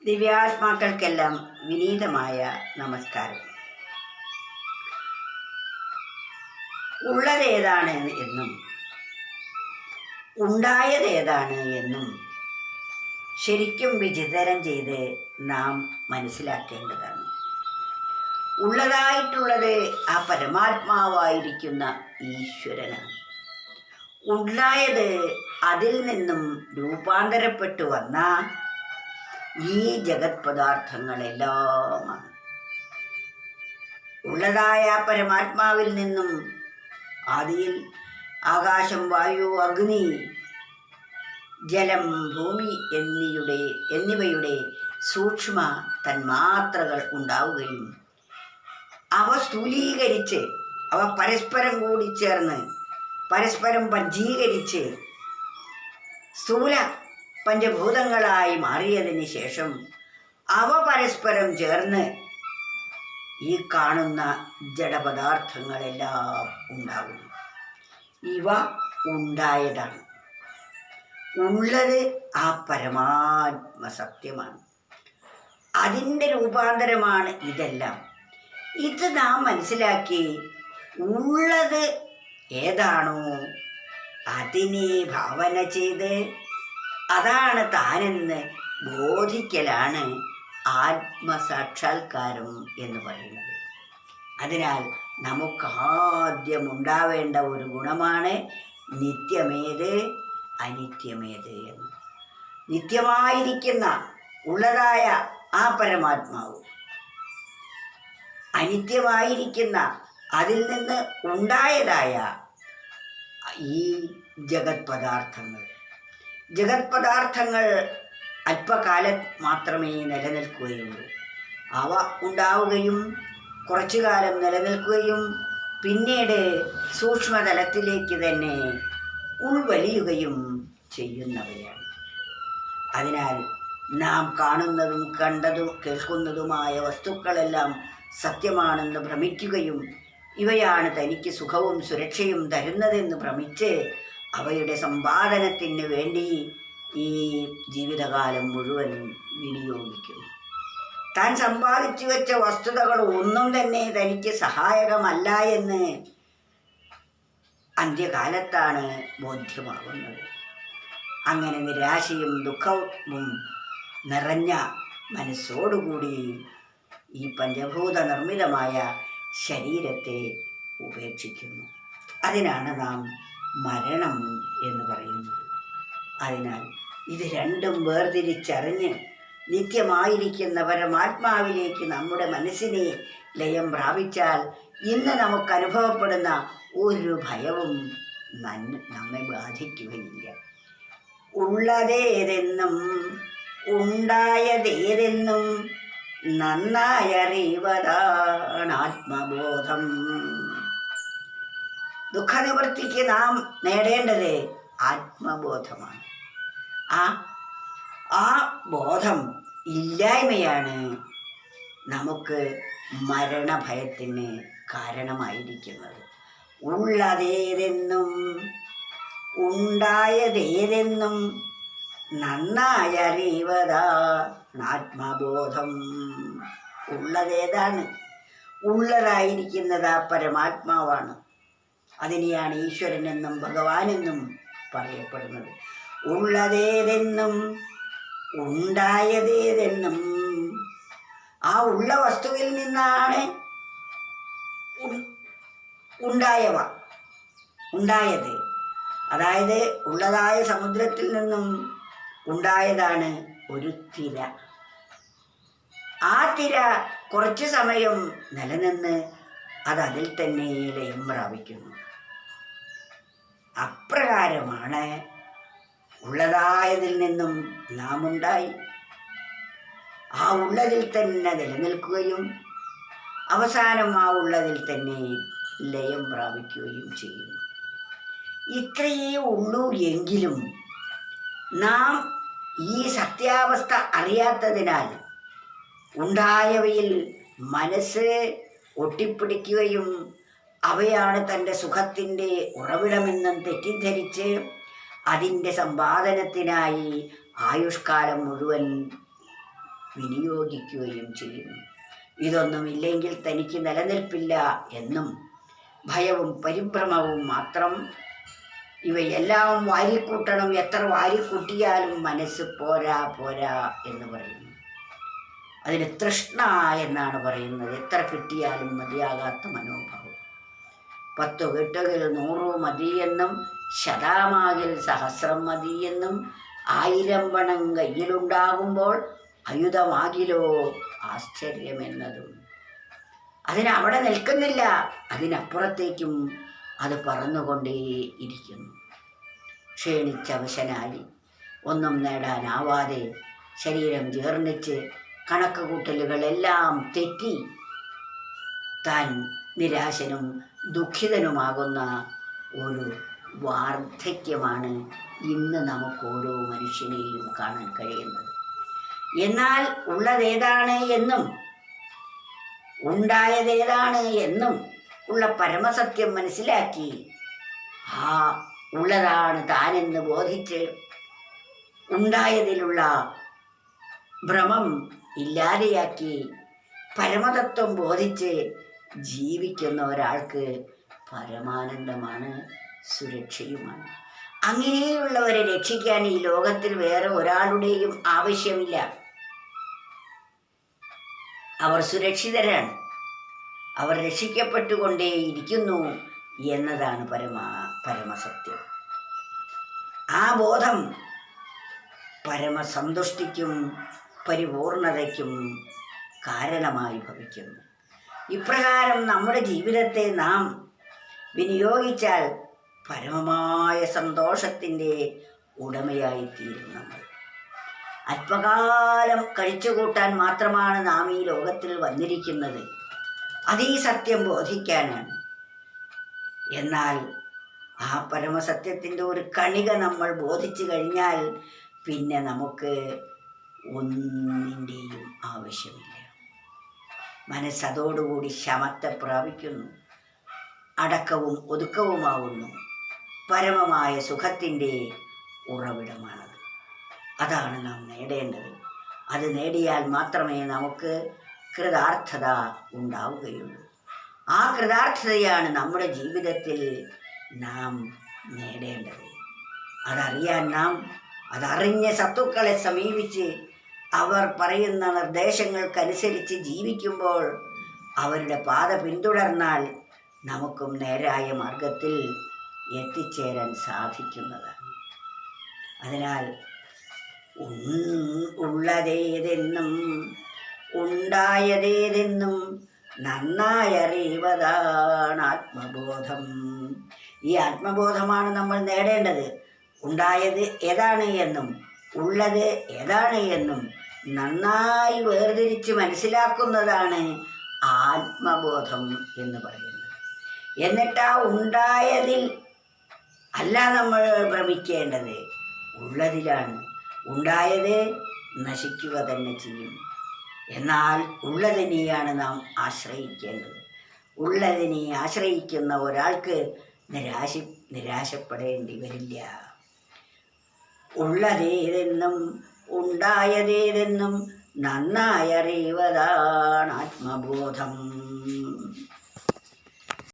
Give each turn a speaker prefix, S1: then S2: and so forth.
S1: ദിവ്യാത്മാക്കൾക്കെല്ലാം വിനീതമായ നമസ്കാരം. ഉള്ളതേതാണ് എന്നും ഉണ്ടായതേതാണ് എന്നും ശരിക്കും വിചിന്തനം ചെയ്ത് നാം മനസ്സിലാക്കേണ്ടതാണ്. ഉള്ളതായിട്ടുള്ളത് ആ പരമാത്മാവായിരിക്കുന്ന ഈശ്വരനാണ്. ഉണ്ടായത് അതിൽ നിന്നും രൂപാന്തരപ്പെട്ടു വന്ന ഈ ജഗത് പദാർത്ഥങ്ങളെല്ലാമാണ്. ഉള്ളതായ പരമാത്മാവിൽ നിന്നും ആദിയിൽ ആകാശം, വായു, അഗ്നി, ജലം, ഭൂമി എന്നിവയുടെ സൂക്ഷ്മ തന്മാത്രകൾ ഉണ്ടാവുകയും അവ സ്ഥൂലീകരിച്ച് അവ പരസ്പരം കൂടി ചേർന്ന് പരസ്പരം പഞ്ചീകരിച്ച് സ്ഥൂല പഞ്ചഭൂതങ്ങളായി മാറിയതിന് ശേഷം അവ പരസ്പരം ചേർന്ന് ഈ കാണുന്ന ജഡപദാർത്ഥങ്ങളെല്ലാം ഉണ്ടാകുന്നു. ഇവ ഉണ്ടായതാണ്. ഉള്ളത് ആ പരമാത്മസത്യമാണ്. അതിൻ്റെ രൂപാന്തരമാണ് ഇതെല്ലാം. ഇത് നാം മനസ്സിലാക്കി ഉള്ളത് ഏതാണോ അതിനെ ഭാവന ചെയ്ത് അതാണ് താനെന്ന് ബോധിക്കലാണ് ആത്മസാക്ഷാത്കാരം എന്ന് പറയുന്നത്. അതിനാൽ നമുക്കാദ്യം ഉണ്ടാവേണ്ട ഒരു ഗുണമാണ് നിത്യമേത് അനിത്യമേത് എന്ന്. നിത്യമായിരിക്കുന്ന ഉള്ളതായ ആ പരമാത്മാവ്, അനിത്യമായിരിക്കുന്ന അതിൽ നിന്ന് ഉണ്ടായതായ ഈ ജഗത് പദാർത്ഥങ്ങൾ അല്പകാലം മാത്രമേ നിലനിൽക്കുകയുള്ളൂ. അവ ഉണ്ടാവുകയും കുറച്ചു കാലം നിലനിൽക്കുകയും പിന്നീട് സൂക്ഷ്മതലത്തിലേക്ക് തന്നെ ഉൾവലിയുകയും ചെയ്യുന്നവയാണ്. അതിനാൽ നാം കാണുന്നതും കണ്ടതും കേൾക്കുന്നതുമായ വസ്തുക്കളെല്ലാം സത്യമാണെന്ന് ഭ്രമിക്കുകയും ഇവയാണ് തനിക്ക് സുഖവും സുരക്ഷയും തരുന്നതെന്ന് ഭ്രമിച്ച് അവയുടെ സമ്പാദനത്തിന് വേണ്ടി ഈ ജീവിതകാലം മുഴുവൻ വിനിയോഗിക്കുന്നു. താൻ സമ്പാദിച്ചു വെച്ച വസ്തുതകൾ ഒന്നും തന്നെ തനിക്ക് സഹായകമല്ല എന്ന് അന്ത്യകാലത്താണ് ബോധ്യമാകുന്നത്. അങ്ങനെ നിരാശയും ദുഃഖവും നിറഞ്ഞ മനസ്സോടുകൂടി ഈ പഞ്ചഭൂത നിർമ്മിതമായ ശരീരത്തെ ഉപേക്ഷിക്കുന്നു. അതിനാണ് നാം മരണം എന്ന് പറയുന്നത്. അതിനാൽ ഇത് രണ്ടും വേർതിരിച്ചറിഞ്ഞ് നിത്യമായിരിക്കുന്ന പരമാത്മാവിലേക്ക് നമ്മുടെ മനസ്സിനെ ലയം പ്രാപിച്ചാൽ ഇന്ന് നമുക്ക് അനുഭവപ്പെടുന്ന ഒരു ഭയവും നമ്മെ ബാധിക്കുകയില്ല. ഉള്ളതേതെന്നും ഉണ്ടായതേതെന്നും നന്നായറിവതാണ് ആത്മബോധം. ദുഃഖനിവൃത്തിക്ക് നാം നേടേണ്ടത് ആത്മബോധമാണ്. ആ ബോധം ഇല്ലായ്മയാണ് നമുക്ക് മരണഭയത്തിന് കാരണമായിരിക്കുന്നത്. ഉള്ളതേതെന്നും ഉണ്ടായതേതെന്നും നന്നായറിവതാണ് ആത്മബോധം. ഉള്ളതേതാണ്? ഉള്ളതായിരിക്കുന്നത് ആ പരമാത്മാവാണ്. അതിനെയാണ് ഈശ്വരനെന്നും ഭഗവാനെന്നും പറയപ്പെടുന്നത്. ഉള്ളതേതെന്നും ഉണ്ടായതേതെന്നും ആ ഉള്ള വസ്തുവിൽ നിന്നാണ് ഉണ്ടായത്. അതായത് ഉള്ളതായ സമുദ്രത്തിൽ നിന്നും ഉണ്ടായതാണ് ഒരു തിര. ആ തിര കുറച്ചു സമയം നിലനിന്ന് അതിൽ തന്നെ ലയം പ്രാപിക്കുന്നു. അപ്രകാരമാണ് ഉള്ളതായതിൽ നിന്നും നാം ഉണ്ടായി ആ ഉള്ളതിൽ തന്നെ നിലനിൽക്കുകയും അവസാനം ആ ഉള്ളതിൽ തന്നെ ലയം പ്രാപിക്കുകയും ചെയ്യുന്നു. ഇത്രയേ ഉള്ളൂ. എങ്കിലും നാം ഈ സത്യാവസ്ഥ അറിയാത്തതിനാൽ ഉണ്ടായവയിൽ മനസ്സ് ഒട്ടിപ്പിടിക്കുകയും അവയാണ് തൻ്റെ സുഖത്തിൻ്റെ ഉറവിടമെന്നും തെറ്റിദ്ധരിച്ച് അതിൻ്റെ സമ്പാദനത്തിനായി ആയുഷ്കാലം മുഴുവൻ വിനിയോഗിക്കുകയും ചെയ്യുന്നു. ഇതൊന്നുമില്ലെങ്കിൽ തനിക്ക് നിലനിൽപ്പില്ല എന്നും ഭയവും പരിഭ്രമവും മാത്രം. ഇവയെല്ലാം വാരിക്കൂട്ടണം, എത്ര വാരിക്കൂട്ടിയാലും മനസ്സ് പോരാ പോരാ എന്ന് പറയുന്നു. അതിന് തൃഷ്ണ എന്നാണ് പറയുന്നത്. എത്ര കിട്ടിയാലും മതിയാകാത്ത മനോഭാവം. 10 കെട്ടുകിൽ 100 മതിയെന്നും ശതാമാകിൽ സഹസ്രം മതിയെന്നും 1000 പണം കയ്യിലുണ്ടാകുമ്പോൾ അയുധമാകിലോ ആശ്ചര്യമെന്നതും. അതിനവിടെ നിൽക്കുന്നില്ല, അതിനപ്പുറത്തേക്കും അത് പറന്നുകൊണ്ടേയിരിക്കുന്നു. ക്ഷീണിച്ചവശനായി ഒന്നും നേടാനാവാതെ ശരീരം ജീർണിച്ച് കണക്കുകൂട്ടലുകളെല്ലാം തെറ്റി താൻ നിരാശനും ദുഃഖിതനുമാകുന്ന ഒരു വാർദ്ധക്യമാണ് ഇന്ന് നമുക്ക് ഓരോ മനുഷ്യനെയും കാണാൻ കഴിയുന്നത്. എന്നാൽ ഉള്ളതേതാണ് എന്നും ഉണ്ടായതേതാണ് എന്നും ഉള്ള പരമസത്യം മനസ്സിലാക്കി ആ ഉള്ളതാണ് താനെന്ന് ബോധിച്ച് ഉണ്ടായതിലുള്ള ഭ്രമം ഇല്ലാതെയാക്കി പരമതത്വം ബോധിച്ച് ജീവിക്കുന്ന ഒരാൾക്ക് പരമാനന്ദമാണ്, സുരക്ഷയുമാണ്. അങ്ങനെയുള്ളവരെ രക്ഷിക്കാൻ ഈ ലോകത്തിൽ വേറെ ഒരാളുടെയും ആവശ്യമില്ല. അവർ സുരക്ഷിതരാണ്, അവർ രക്ഷിക്കപ്പെട്ടുകൊണ്ടേയിരിക്കുന്നു എന്നതാണ് പരമസത്യം. ആ ബോധം പരമസന്തുഷ്ടിക്കും പരിപൂർണതയ്ക്കും കാരണമായി ഭവിക്കുന്നു. ഇപ്രകാരം നമ്മുടെ ജീവിതത്തെ നാം വിനിയോഗിച്ചാൽ പരമമായ സന്തോഷത്തിൻ്റെ ഉടമയായിത്തീരും നമ്മൾ. അല്പകാലം കഴിച്ചുകൂട്ടാൻ മാത്രമാണ് നാം ഈ ലോകത്തിൽ വന്നിരിക്കുന്നത്. അതീ സത്യം ബോധിക്കാനാണ്. എന്നാൽ ആ പരമസത്യത്തിൻ്റെ ഒരു കണിക നമ്മൾ ബോധിച്ചു കഴിഞ്ഞാൽ പിന്നെ നമുക്ക് ഒന്നിൻ്റെയും ആവശ്യമില്ല. മനസ്സതോടുകൂടി ശമത്തെ പ്രാപിക്കുന്നു, അടക്കവും ഒതുക്കവുമാവുന്നു. പരമമായ സുഖത്തിൻ്റെ ഉറവിടമാണത്. അതാണ് നാം നേടേണ്ടത്. അത് നേടിയാൽ മാത്രമേ നമുക്ക് കൃതാർത്ഥത ഉണ്ടാവുകയുള്ളൂ. ആ കൃതാർത്ഥതയാണ് നമ്മുടെ ജീവിതത്തിൽ നാം നേടേണ്ടത്. അതറിയാൻ നാം അതറിഞ്ഞ സത്തുക്കളെ സമീപിച്ച് അവർ പറയുന്ന നിർദ്ദേശങ്ങൾക്കനുസരിച്ച് ജീവിക്കുമ്പോൾ, അവരുടെ പാത പിന്തുടർന്നാൽ നമുക്കും നേരായ മാർഗത്തിൽ എത്തിച്ചേരാൻ സാധിക്കുന്നതാണ്. അതിനാൽ ഉള്ളതേതെന്നും ഉണ്ടായതേതെന്നും നന്നായറിവതാണ് ആത്മബോധം. ഈ ആത്മബോധമാണ് നമ്മൾ നേടേണ്ടത്. ഉണ്ടായത് ഏതാണ് എന്നും ഉള്ളത് ഏതാണ് എന്നും നന്നായി വേർതിരിച്ച് മനസ്സിലാക്കുന്നതാണ് ആത്മബോധം എന്ന് പറയുന്നത്. എന്നിട്ട് ആ ഉണ്ടായതിൽ അല്ല നമ്മൾ ഭ്രമിക്കേണ്ടത്, ഉള്ളതിലാണ്. ഉണ്ടായത് നശിക്കുക തന്നെ ചെയ്യും. എന്നാൽ ഉള്ളതിനെയാണ് നാം ആശ്രയിക്കേണ്ടത്. ഉള്ളതിനെ ആശ്രയിക്കുന്ന ഒരാൾക്ക് നിരാശപ്പെടേണ്ടി വരില്ല. ഉള്ളതേതെന്നും ഉണ്ടായതേതെന്നും നന്നായറിവതാണ് ആത്മബോധം.